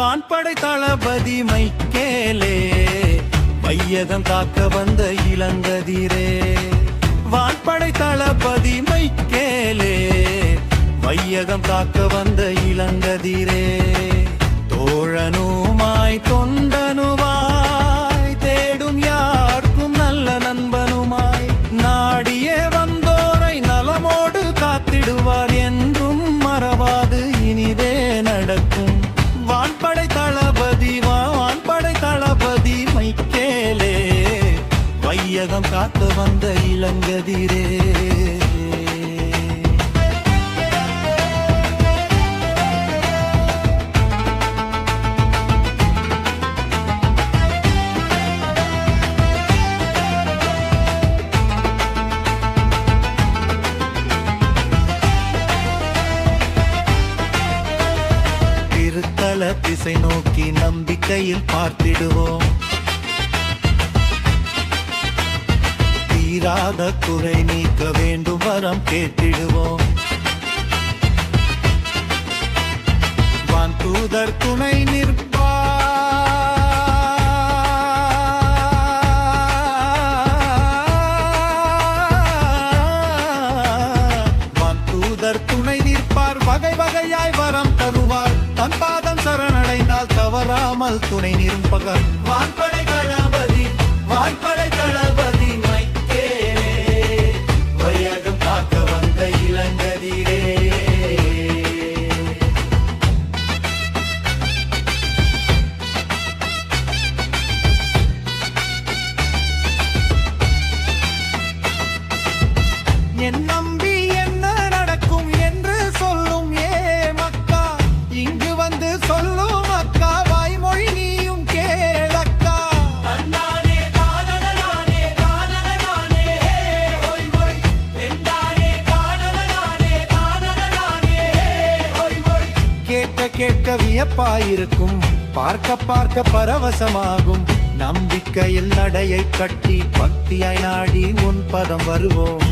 வான்படை தளபதி மைக்கேலே, வையகம் காக்க வந்த இளங்கதிரே. வான்படை தளபதி மைக்கேலே, வையகம் காக்க வந்த இளங்கதிரே. தோழனுமாய் தொண்டனுமாய் தேடும் யாருக்கும் நல்ல நண்பனுமாய், நாடியே வந்தோரை நலமோடு காத்திடுவார் என்றும் மறவாது இனிதே நடக்கும். வான்படை தளபதி வான்படை தளபதி மைக்கேலே, வையகம் காக்க வந்த இளங்கதிரே. திருத்தல திசை நோக்கி நம்பிக்கையில் பார்த்திடுவோம். தீராத குறை நீக்க வேண்டும் வரம் கேட்டிடுவோம். வான்தூதர் துணை நிற்பார், வகை வகையாய் வரம் தருவார். தன் பாதம் சரணடைந்தால் தவறாமல் துணை நிற்பவர். வான்படை தளபதி வான்படை தளபதி மைக்கேலே, வையகம் காக்க வந்த இளங்கதிரே. என் நம்பி என்ன நடக்கும் என்று சொல்லும் ஏ மக்கா, இங்கு வந்து சொல்லும் அக்கா, வாய்மொழி நீயும் கேளக்கா. கேட்க கேட்க வியப்பாயிருக்கும், பார்க்க பார்க்க பரவசமாகும். நம்பிக்கையில் நடையை கட்டி பக்தியாய் நாடி உன் பதம் வருவோம்.